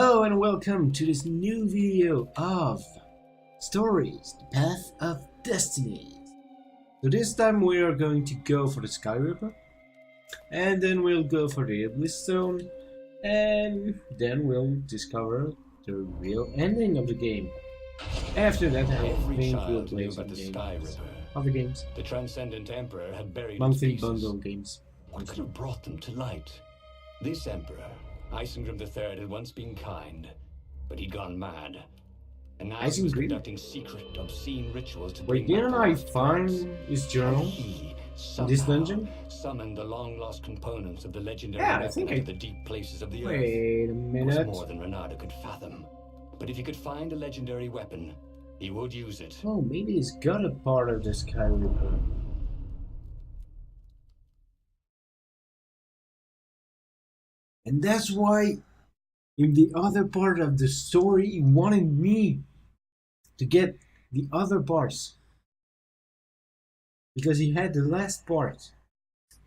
Hello and welcome to this new video of Stories, the Path of Destinies. So this time we are going to go for the skyripper, and then we'll go for the Stone, and then we'll discover the real ending of the game. After that, I think we'll play some games. Other games. The Transcendent Emperor had buried Monthly its bundle pieces. games. What could have brought them to light? This Emperor, Isengrim III, had once been kind, but he'd gone mad. And now he was conducting secret, obscene rituals to bring Wait, didn't I back find his journal in this dungeon? Summoned the long-lost components of the legendary weapon out of the deep places of the earth. Wait a minute. It was more than Renato could fathom. But if he could find a legendary weapon, he would use it. Oh, maybe he's got a part of the skyripper. And that's why in the other part of the story he wanted me to get the other parts. Because he had the last part.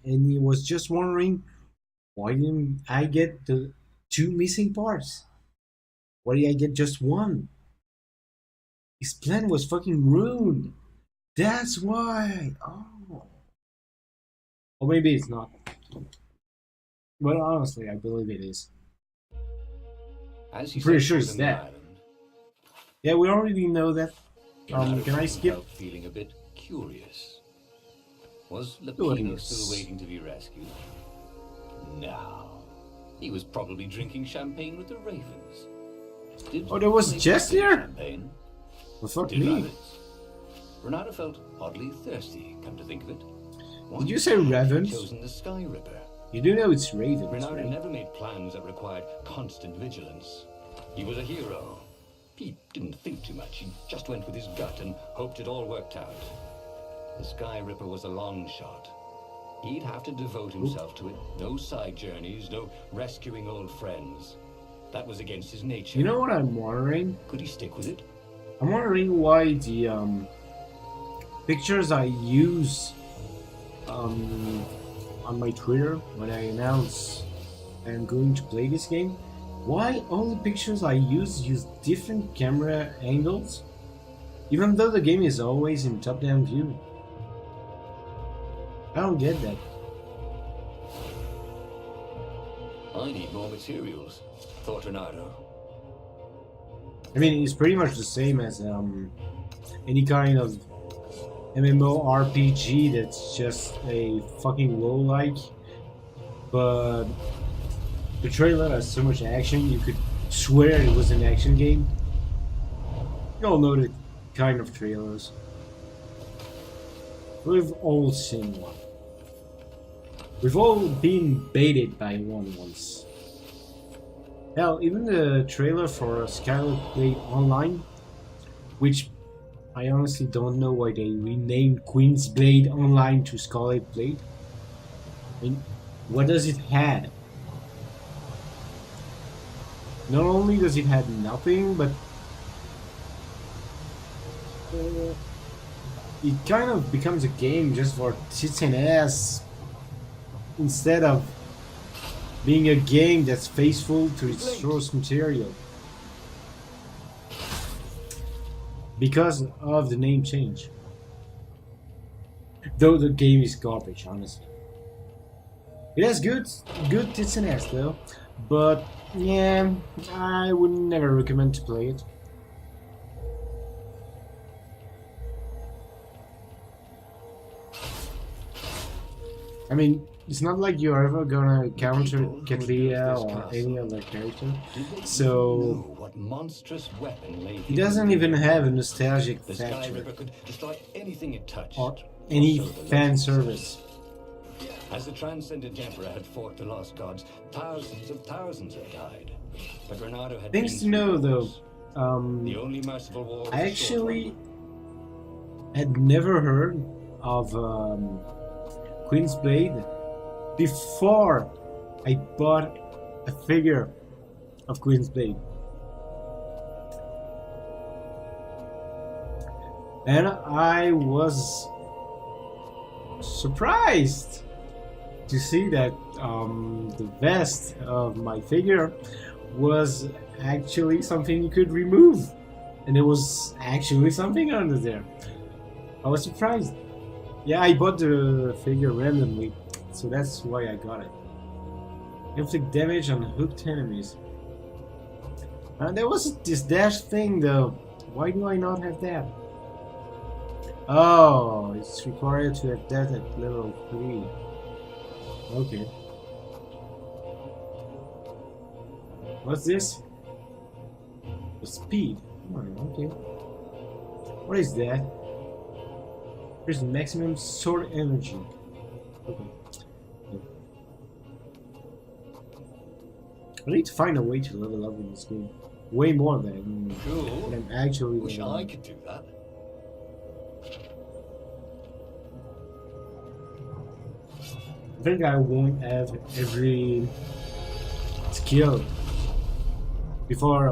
And he was just wondering, why didn't I get the two missing parts? Why did I get just one? His plan was fucking ruined. That's why. Oh. Or maybe it's not. But honestly, I believe it is. I'm pretty sure it's that. Yeah, we already know that. Can I skip? Feeling a bit curious. Was Lapino still waiting to be rescued? No. He was probably drinking champagne with the ravens. Oh, there was Jess here? Well, fuck me. Renato felt oddly thirsty, come to think of it. Did you say ravens? Chosen the skyripper. You do know it's ravens, Renato right? never made plans that required constant vigilance. He was a hero. He didn't think too much. He just went with his gut and hoped it all worked out. The skyripper was a long shot. He'd have to devote himself to it. No side journeys, no rescuing old friends. That was against his nature. You know what I'm wondering? Could he stick with it? I'm wondering why the pictures I use on my Twitter when I announce I'm going to play this game, why all the pictures I use different camera angles, even though the game is always in top-down view. I don't get that. I need more materials, thought Renato. I mean, it's pretty much the same as any kind of MMORPG that's just a fucking low-like, but the trailer has so much action you could swear it was an action game. You all know the kind of trailers. We've all seen one. We've all been baited by one once. Hell, even the trailer for Scarlet Blade Online, which I honestly don't know why they renamed Queen's Blade Online to Scarlet Blade. I mean, what does it have? Not only does it have nothing, but it kind of becomes a game just for tits and ass instead of being a game that's faithful to its source material. Because of the name change. Though the game is garbage, honestly. It has good tits and ass though, but yeah, I would never recommend to play it. I mean, it's not like you're ever gonna encounter Kenlia or any other character, so what monstrous weapon lay he doesn't even have a nostalgic factor could destroy anything it touched, or any fan service. As the Transcendent Emperor had fought the lost gods, thousands had died. But Renato had things to know though. The only merciful war I actually had never heard of Queen's Blade before I bought a figure of Queen's Blade. And I was surprised to see that the vest of my figure was actually something you could remove. And there was actually something under there. I was surprised. Yeah, I bought the figure randomly, so that's why I got it. Inflict damage on hooked enemies. And there was this dash thing though. Why do I not have that? Oh, it's required to have that at level 3. Okay. What's this? The speed. Oh, okay. What is that? There's maximum sword energy. Okay. I need to find a way to level up in this game. Way more than Cool. I'm actually. Wish I could do that. I think I won't have every skill before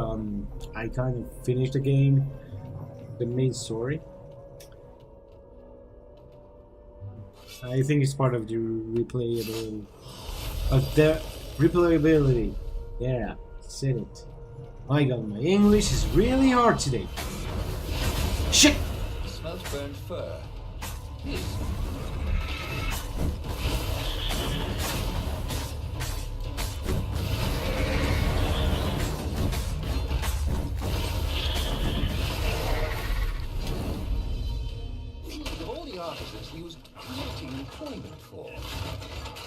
I kind of finish the game, the main story. I think it's part of the replayability. Of the replayability. Yeah, said it. My god, my English is really hard today. Shit! Smells burned fur. Yes. Of all the artisans he was creating employment for,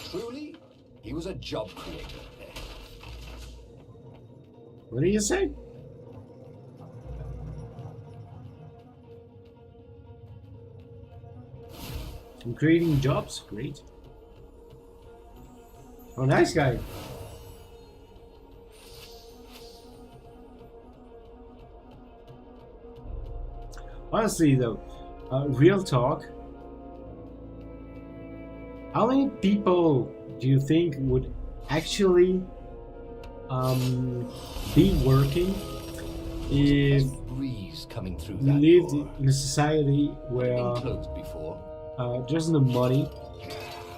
truly, he was a job creator. What do you say? I'm creating jobs? Great. Oh, nice guy. Honestly though, real talk, how many people do you think would actually be working if breeze coming through we that lived door. in a society where Been closed before. there's no money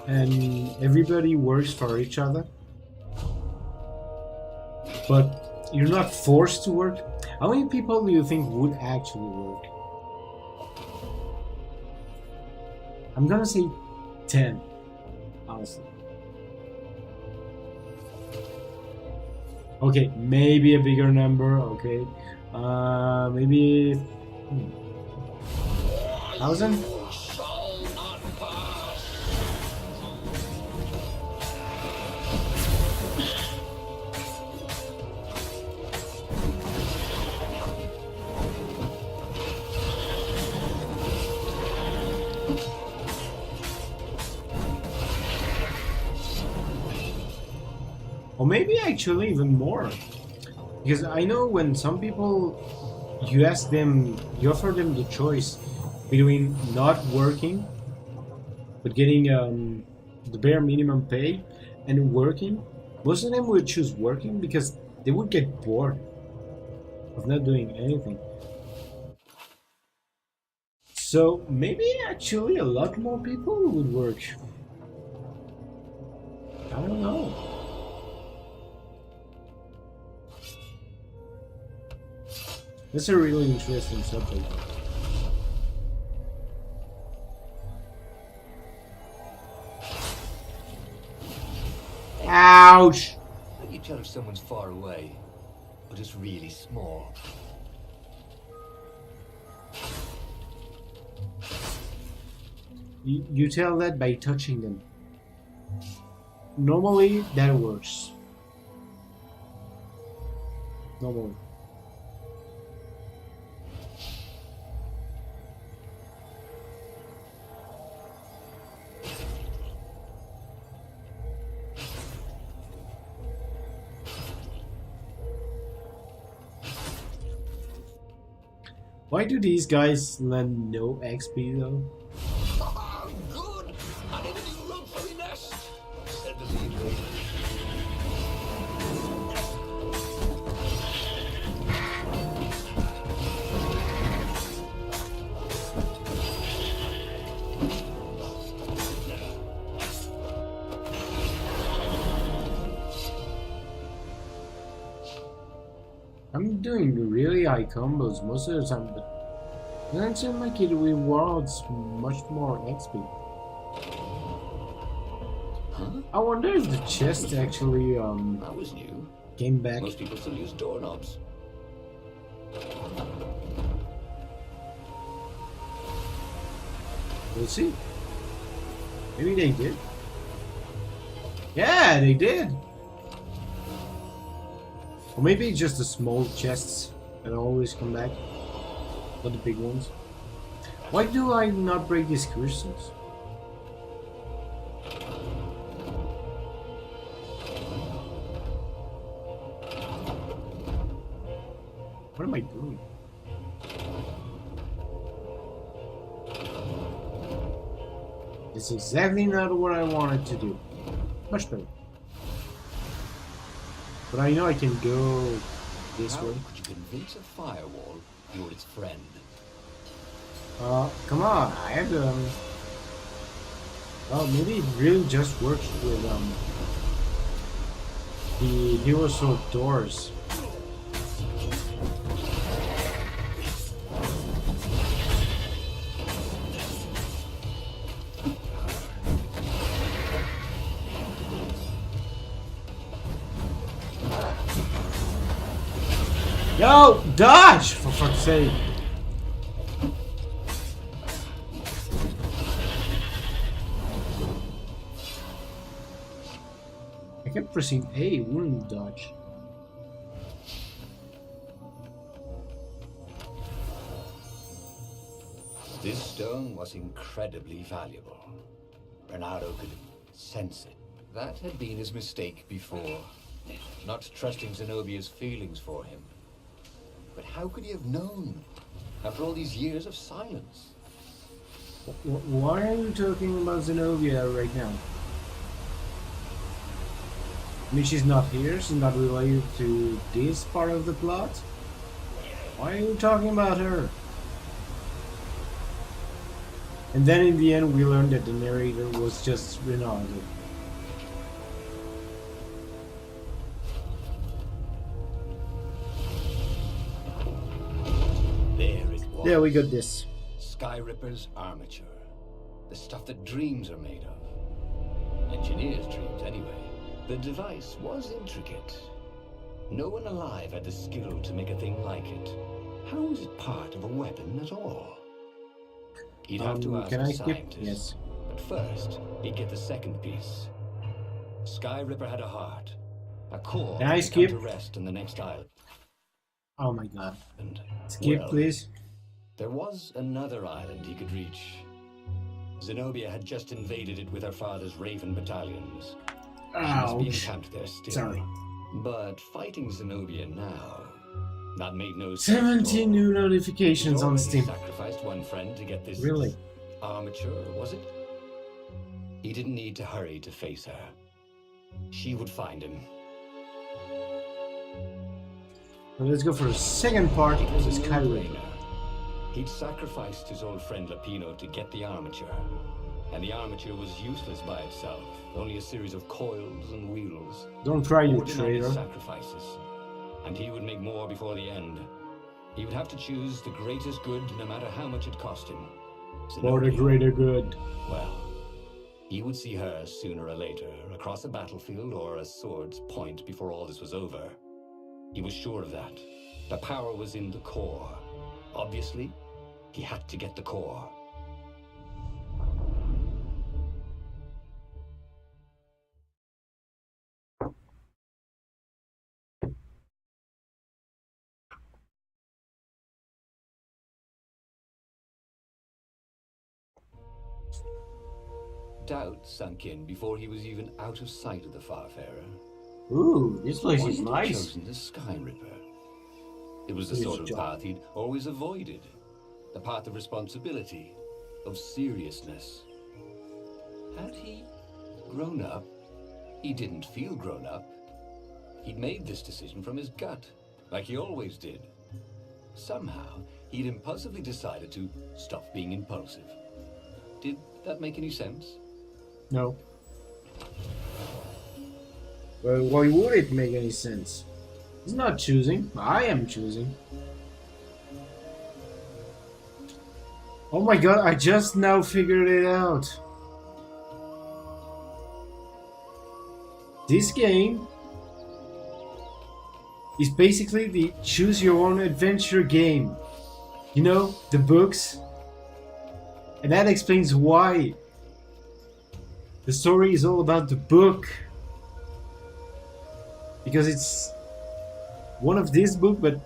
and everybody works for each other, but you're not forced to work? How many people do you think would actually work? I'm gonna say 10, honestly. Okay, maybe a bigger number, okay. Maybe 1,000? Or maybe actually even more. Because I know when some people, you ask them, you offer them the choice between not working, but getting the bare minimum pay, and working, most of them would choose working because they would get bored of not doing anything. So maybe actually a lot more people would work. I don't know. That's a really interesting subject. Ouch! How do you tell if someone's far away or just really small? You tell that by touching them. Normally, that works. Normally. Why do these guys land no XP though? Good! I need a new room for the nest, said the leader. I'm doing really high combos most of the time, but doesn't seem like it rewards much more XP. Huh? I wonder if the chest actually That was new. came back. Most people still use doorknobs. We'll see. Maybe they did. Yeah, they did. Or maybe it's just the small chests that always come back, not the big ones. Why do I not break these crystals? What am I doing? It's exactly not what I wanted to do. Much better. But I know I can go this How way. could you convince a firewall you're its friend? Come on, I have well, maybe it really just works with the Hero Sword doors. Yo, dodge! For fuck's sake. I kept pressing A, wouldn't dodge. This stone was incredibly valuable. Bernardo could sense it. That had been his mistake before. Not trusting Zenobia's feelings for him. But how could he have known? After all these years of silence. Why are you talking about Zenobia right now? I mean, she's not here, she's not related to this part of the plot. Why are you talking about her? And then in the end we learned that the narrator was just Ronaldo. There it was. Yeah, we got this. Skyripper's armature. The stuff that dreams are made of. Engineers' dreams, anyway. The device was intricate. No one alive had the skill to make a thing like it. How was it part of a weapon at all? He'd have to ask can a I skip? scientist. Yes. But first, he'd get the second piece. Skyripper had a heart. A core Can I that would come skip? to rest in the next island. Oh my god. And, Skip, well, please. there was another island he could reach. Zenobia had just invaded it with her father's Raven battalions. She must be Ouch. encamped there still. Sorry. But fighting Zenobia now, that made no sense. 17 new notifications He'd on already Steam. sacrificed one friend to get this Really? armature, was it? He didn't need to hurry to face her. She would find him. Well, let's go for the second part It of was the a Skyripper. no-brainer. He'd sacrificed his old friend Lapino to get the armature. And the armature was useless by itself, only a series of coils and wheels. Don't try, you Ordinary traitor. sacrifices. And he would make more before the end. He would have to choose the greatest good, no matter how much it cost him. For the Zenobia. greater good. Well, he would see her sooner or later, across a battlefield or a sword's point before all this was over. He was sure of that. The power was in the core. Obviously, he had to get the core. Doubt sunk in before he was even out of sight of the Farfarer. Ooh, this place Why is had he nice. chosen the Skyripper? It was the His sort of job. path he'd always avoided. The path of responsibility, of seriousness. Had he grown up? He didn't feel grown up. He'd made this decision from his gut, like he always did. Somehow, he'd impulsively decided to stop being impulsive. Did that make any sense? No. Well, why would it make any sense? He's not choosing. I am choosing. Oh my god, I just now figured it out. This game is basically the choose your own adventure game. You know, the books. And that explains why the story is all about the book. Because it's one of this book but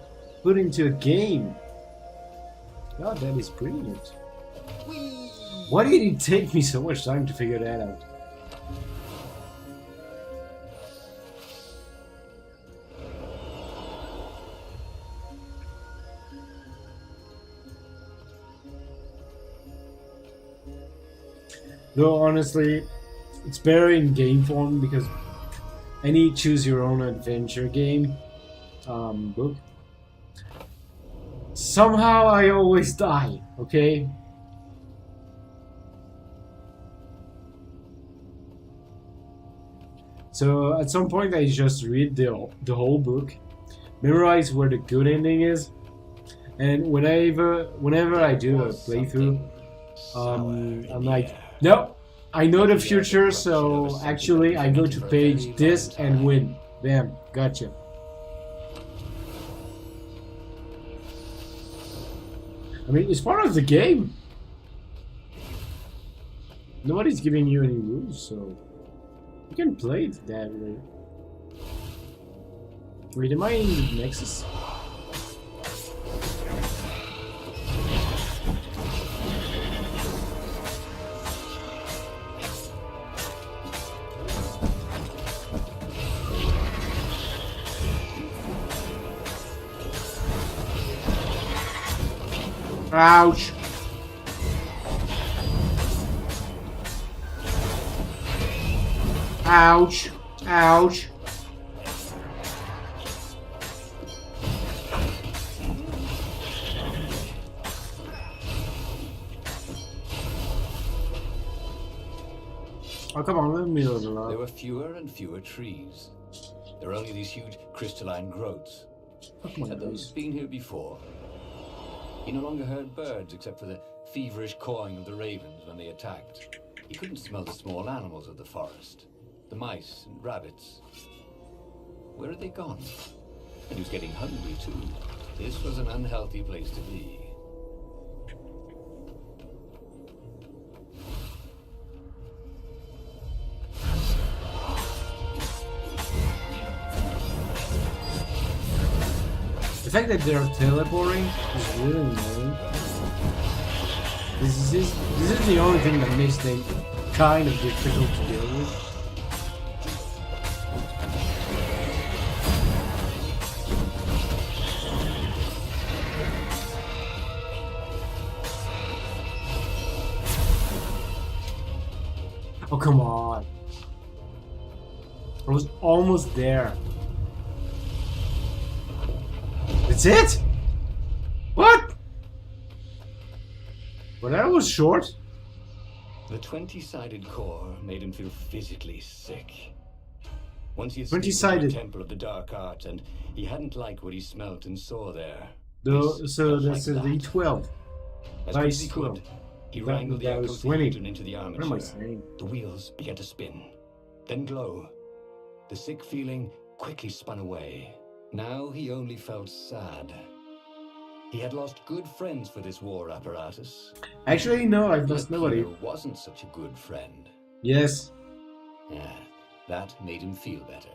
put into a game. God, that is brilliant. Why did it take me so much time to figure that out? Though honestly, it's better in game form because any choose your own adventure game book. Somehow I always die, okay? So at some point I just read the whole book, memorize where the good ending is, and whenever I do a playthrough, I'm like, no, I know the future, so actually I go to page this and win. Bam, gotcha. I mean, it's part of the game. Nobody's giving you any rules, so you can play it that way. Wait, am I in the Nexus? Ouch! Ouch! Ouch! Oh, come on, let me know the There were fewer and fewer trees. There were only these huge crystalline growths. Had those been here before? He no longer heard birds except for the feverish cawing of the ravens when they attacked. He couldn't smell the small animals of the forest. The mice and rabbits. Where had they gone? And he was getting hungry too. This was an unhealthy place to be. The fact that they're teleporting is really annoying. This is the only thing that makes them kind of difficult to deal with. Oh, come on. I was almost there. That's it? What? But that was short. The 20-sided core made him feel physically sick. Once he had 20-sided. the Temple of the Dark Arts, and he hadn't liked what he smelt and saw there. So that's the D12. As quick as he could, he wrangled the that was outpost 20. into the What am I armature. saying? The wheels began to spin, then glow. The sick feeling quickly spun away. Now he only felt sad. He had lost good friends for this war apparatus. Actually, no, I've lost nobody. Peter wasn't such a good friend. Yes. Yeah, that made him feel better.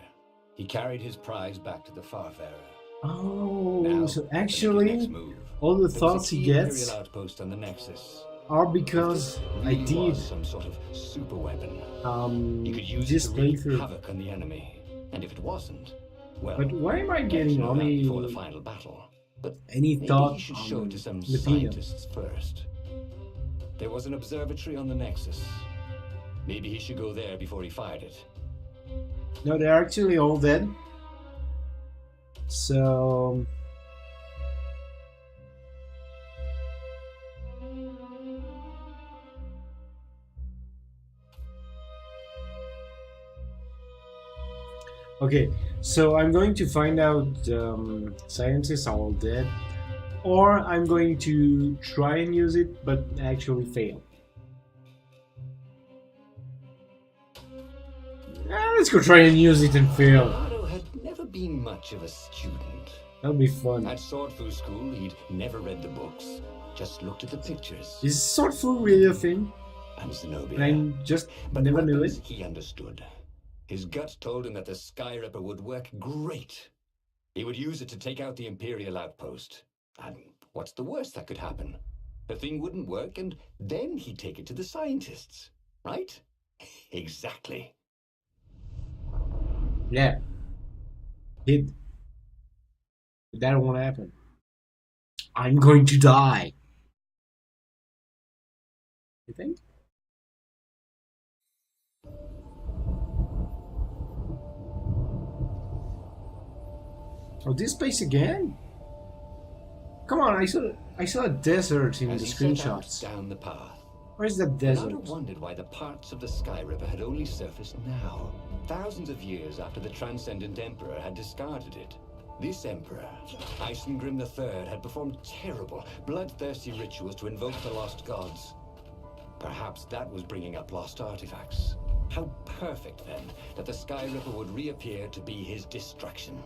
He carried his prize back to the Farfarer. Oh, Now, so to make his actually, next move, all the there was a thoughts he key gets Imperial outpost on the Nexus. are because If this I really did was some sort of super weapon. He could use this it to wreak playthrough. havoc on the enemy. And if it wasn't, well, But why am I let's getting know that only before the final battle. But any maybe thought he should show on it to some Filipino? scientists first. There was an observatory on the Nexus. Maybe he should go there before he fired it. No, they're actually all dead. So Okay, so I'm going to find out scientists are all dead, or I'm going to try and use it but actually fail. Let's go try and use it and fail. Otto had never been much of a student. That'll be fun. At Sword Fu School, he'd never read the books, just looked at the pictures. Is Sword Fu really a thing? And Zenobia. And I just But never knew weapons, it. he understood. His gut told him that the skyripper would work great. He would use it to take out the Imperial outpost. And what's the worst that could happen? The thing wouldn't work, and then he'd take it to the scientists. Right? Exactly. Yeah. But that won't happen. I'm going to die. You think? Oh, this place again? Come on, I saw a desert in As the he set out screenshots. down the path, Where's that Otto desert? wondered why the parts of the skyripper had only surfaced now, thousands of years after the Transcendent Emperor had discarded it. This emperor, Isengrim III, had performed terrible, bloodthirsty rituals to invoke the lost gods. Perhaps that was bringing up lost artifacts. How perfect, then, that the skyripper would reappear to be his destruction.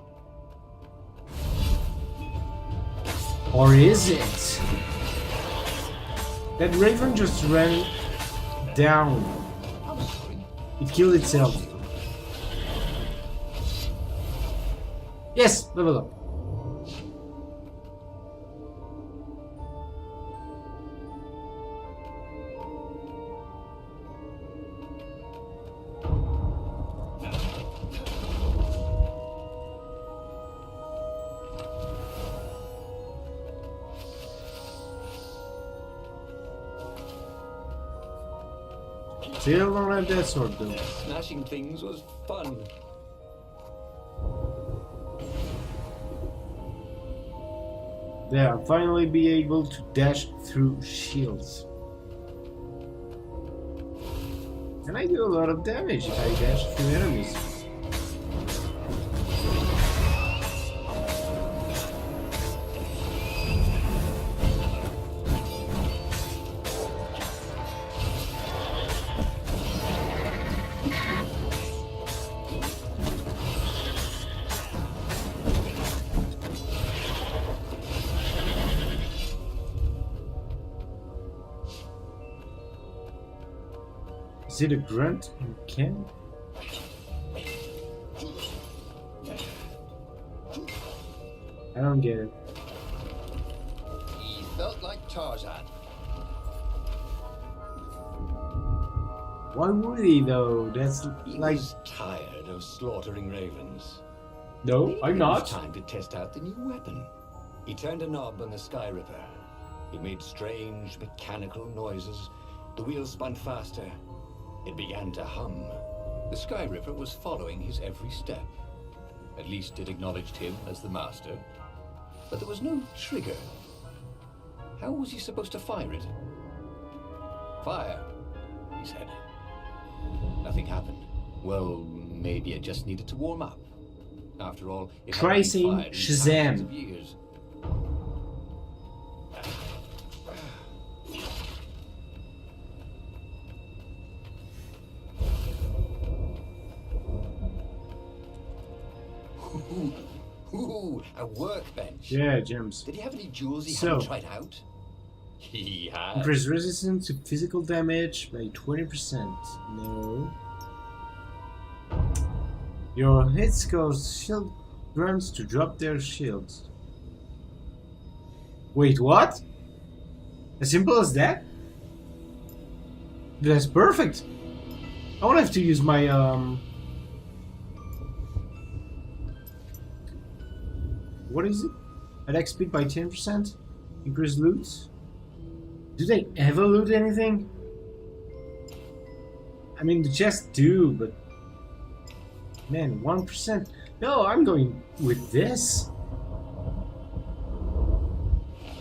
Or is it? That raven just ran down. I'm sorry. It killed itself. Yes, level up. Still don't have that sword though. Smashing things was fun. There, I'll finally be able to dash through shields. And I do a lot of damage if I dash through enemies. Is it a grunt in Ken? I don't get it. He felt like Tarzan. Why would he though? That's He like... was tired of slaughtering ravens. No, I'm It was not. time to test out the new weapon. He turned a knob on the skyripper. It made strange mechanical noises. The wheels spun faster. It began to hum. The skyripper was following his every step. At least it acknowledged him as the master. But there was no trigger. How was he supposed to fire it? Fire, he said. Nothing happened. Well, maybe it just needed to warm up. After all, it hadn't Try been saying fired in Shazam. thousands of years. Ooh, a workbench. Yeah, gems. Did he have any jewels he So- hadn't tried out? He had. Increase resistance to physical damage by 20%. No. Your hits cause shield grunts to drop their shields. Wait, what? As simple as that? That's perfect. I won't have to use my what is it? Attack speed by 10%? Increase loot? Do they ever loot anything? I mean, the chests do, but... Man, 1%? No, I'm going with this.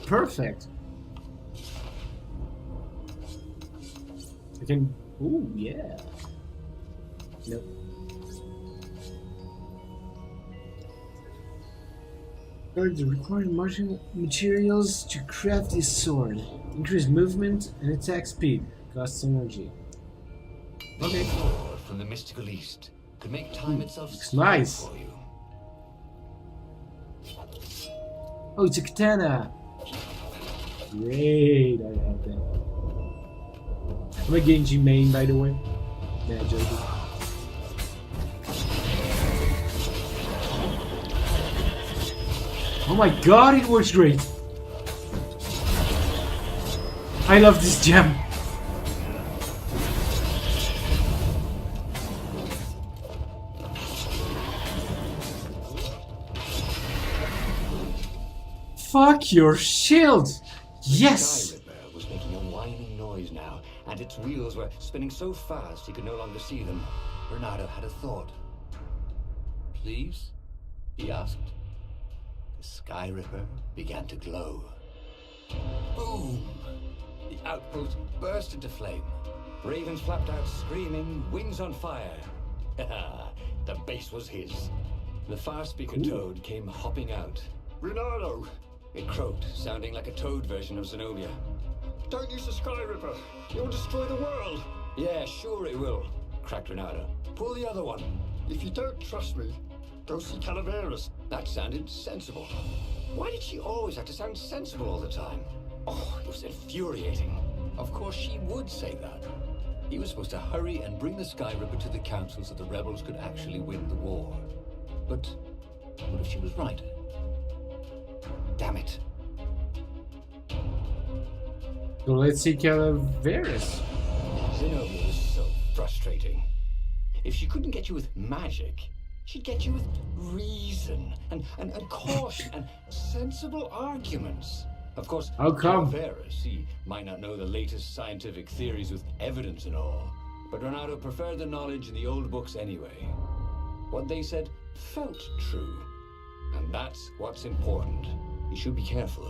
Perfect. I can... Ooh, yeah. Nope. The required materials to craft this sword. Increase movement and attack speed. Costs energy. Okay. Sword from the mystical east could make time itself looks slow nice. for you. Oh, it's a katana. Great, I have that. I'm a Genji main, by the way. Yeah, joking. Oh my god, it works great! I love this gem! Fuck your shield! Yes! Skyripper was making a whining noise now, and its wheels were spinning so fast he could no longer see them. Bernardo had a thought. Please? He asked. The skyripper began to glow. Boom! The outpost burst into flame. Ravens flapped out screaming, wings on fire. The base was his. The far-speaker toad came hopping out. Bernardo! It croaked, sounding like a toad version of Zenobia. Don't use the skyripper! You'll destroy the world! Yeah, sure it will, cracked Renato. Pull the other one. If you don't trust me, go see Calaveras. That sounded sensible. Why did she always have to sound sensible all the time? Oh, it was infuriating. Of course she would say that. He was supposed to hurry and bring the skyripper to the council so the rebels could actually win the war. But what if she was right? Damn it. So let's see Calaveras. Zenobia was so frustrating. If she couldn't get you with magic, she'd get you with reason and caution and sensible arguments. Of course, How come? Calaveras, he might not know the latest scientific theories with evidence and all, but Renato preferred the knowledge in the old books anyway. What they said felt true, and that's what's important. You should be careful.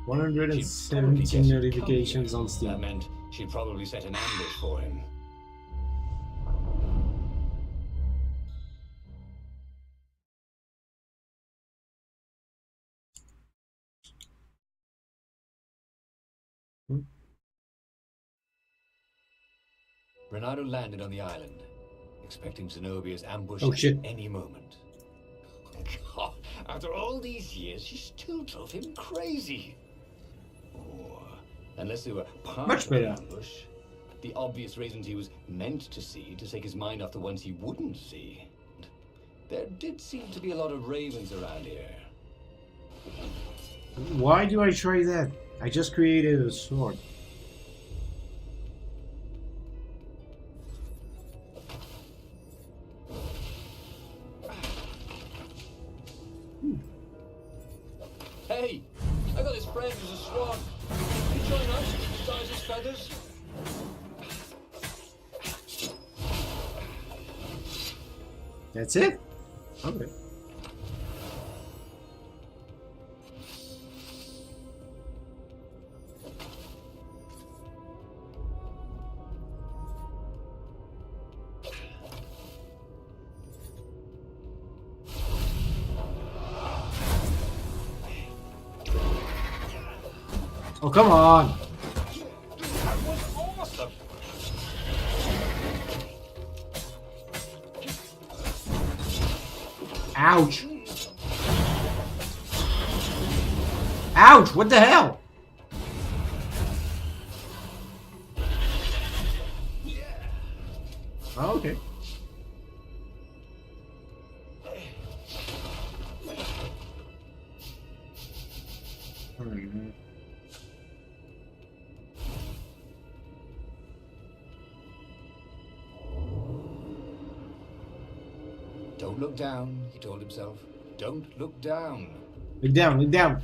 117 notifications on Steam. That meant she'd probably set an ambush for him. Renato landed on the island, expecting Zenobia's ambush at any moment. God, after all these years, she still drove him crazy. Or, unless they were part of the ambush, the obvious reasons he was meant to see to take his mind off the ones he wouldn't see. There did seem to be a lot of ravens around here. Why do I try that? I just created a sword. Hey, I got this friend who's a swan. Can you join us? Size his feathers? That's it? Okay. Oh, come on! That was awesome! Ouch! Ouch! What the hell? Oh, okay. Don't look down, he told himself. Don't look down. Look down, look down.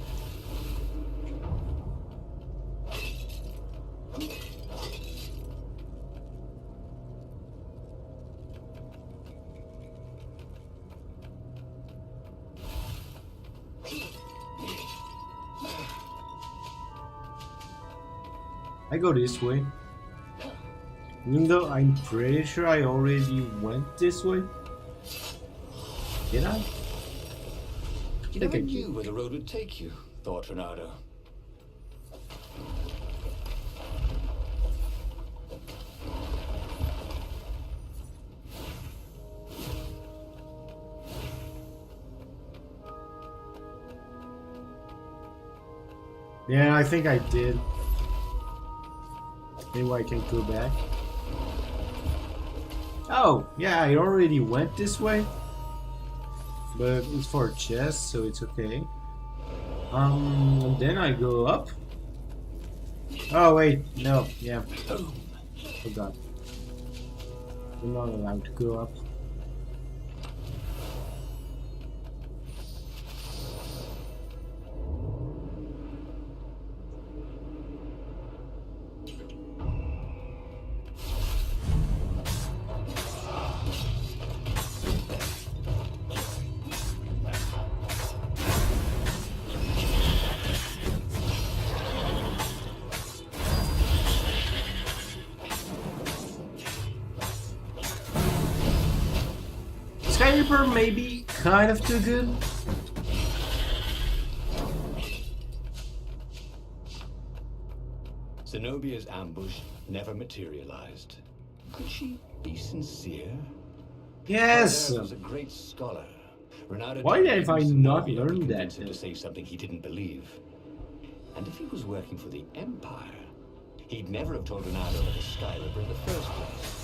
I go this way. Even though I'm pretty sure I already went this way. Did I? You Take never a knew kick. where the road would take you, thought Ronaldo. Yeah, I think I did. Maybe I can go back. Oh, yeah, I already went this way. But it's for a chest, so it's okay. And then I go up. Oh, wait, no, yeah. Forgot. I'm not allowed to go up. Skyripper may be kind of too good. Zenobia's ambush never materialized. Could she be sincere? Yes! Paladin was a great scholar. Ronaldo Why didn't have I use not Zenobia to learned that convince him to then? say something he didn't believe. And if he was working for the Empire, he'd never have told Ronaldo about the skyripper in the first place.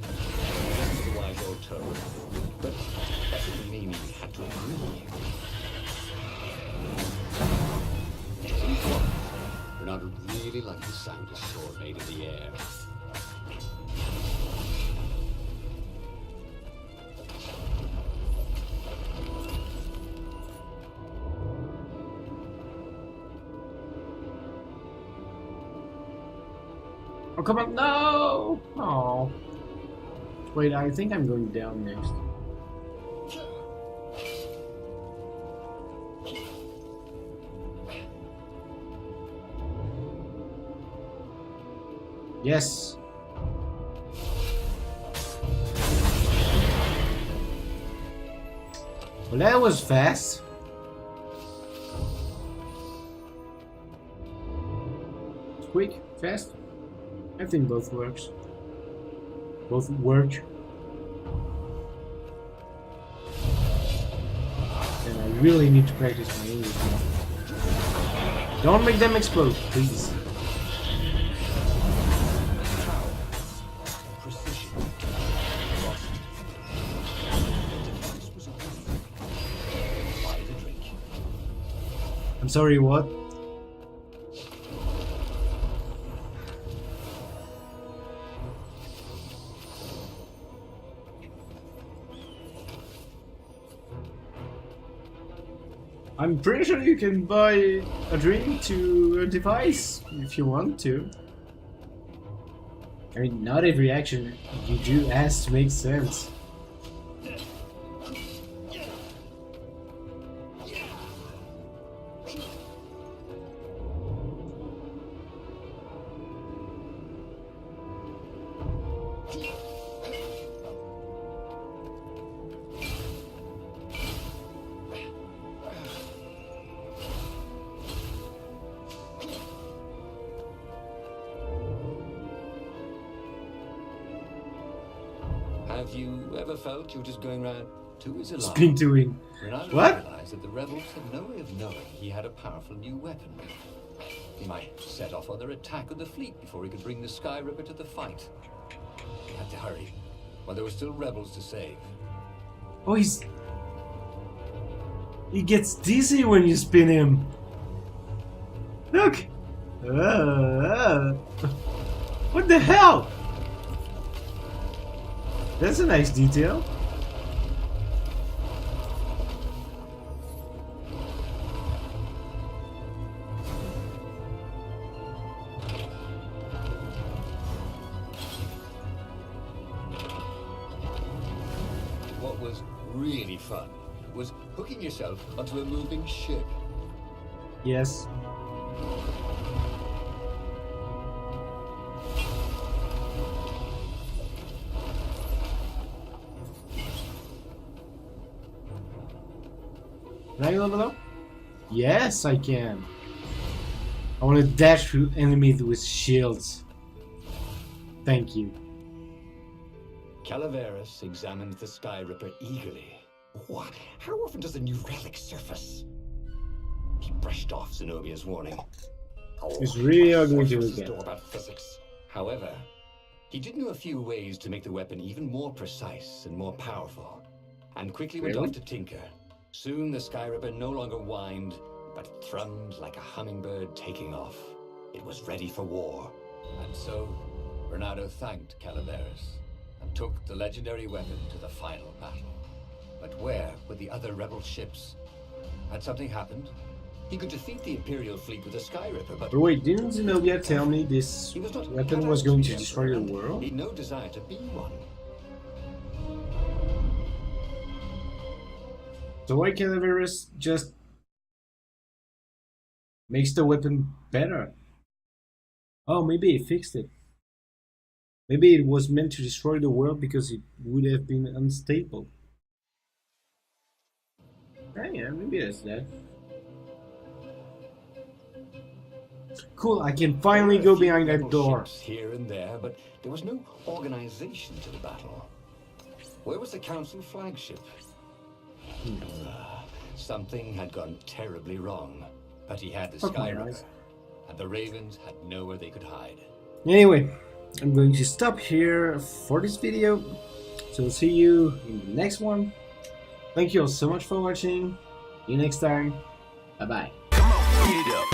He was a wise old toad, but that didn't mean he had to agree. Ronaldo really liked the sound of sword made in the air. Oh, come on, no! Oh. Wait, I think I'm going down next. Yes. Well, that was fast. Quick, fast. I think both works. Both work. And I really need to practice my English now. Don't make them explode, please. Precision. Lost. Defense was a win. Buy the drink. I'm sorry, what? I'm pretty sure you can buy a drink to a device if you want to. I mean, not every action you do has to make sense. Have you ever felt you were just going round to his alarm? Spin to win. Ronaldo What? realized that the rebels had no way of knowing he had a powerful new weapon. He might set off on their attack on the fleet before he could bring the skyripper to the fight. He had to hurry, while there were still rebels to save. Oh, he gets dizzy when you spin him. Look. What the hell? That's a nice detail. What was really fun was hooking yourself onto a moving ship. Yes. I level up? Yes, I can. I want to dash through enemies with shields. Thank you. Calaveras examined the skyripper eagerly. What? How often does a new relic surface? He brushed off Zenobia's warning. It's really ugly What to was look his at. door about physics? However, he did know a few ways to make the weapon even more precise and more powerful, and quickly went Really? off to tinker. Soon the skyripper no longer whined, but thrummed like a hummingbird taking off. It was ready for war. And so, Bernardo thanked Calaveras and took the legendary weapon to the final battle. But where were the other rebel ships? Had something happened? He could defeat the Imperial fleet with a skyripper, but But wait, didn't Zenobia tell me this he was not weapon cut was out going be to emperor, destroy the and world? He'd no desire to be one. So why Calaveras just makes the weapon better? Oh, maybe he fixed it. Maybe it was meant to destroy the world because it would have been unstable. Yeah, maybe that's that. Cool, I can finally There were go a few behind that rebel door. ships here and there, but there was no organization to the battle. Where was the council flagship? Something had gone terribly wrong, but he had the Fuck my skyripper, eyes. and the Ravens had nowhere they could hide. Anyway, I'm going to stop here for this video. So see you in the next one. Thank you all so much for watching. See you next time. Bye bye. Get up.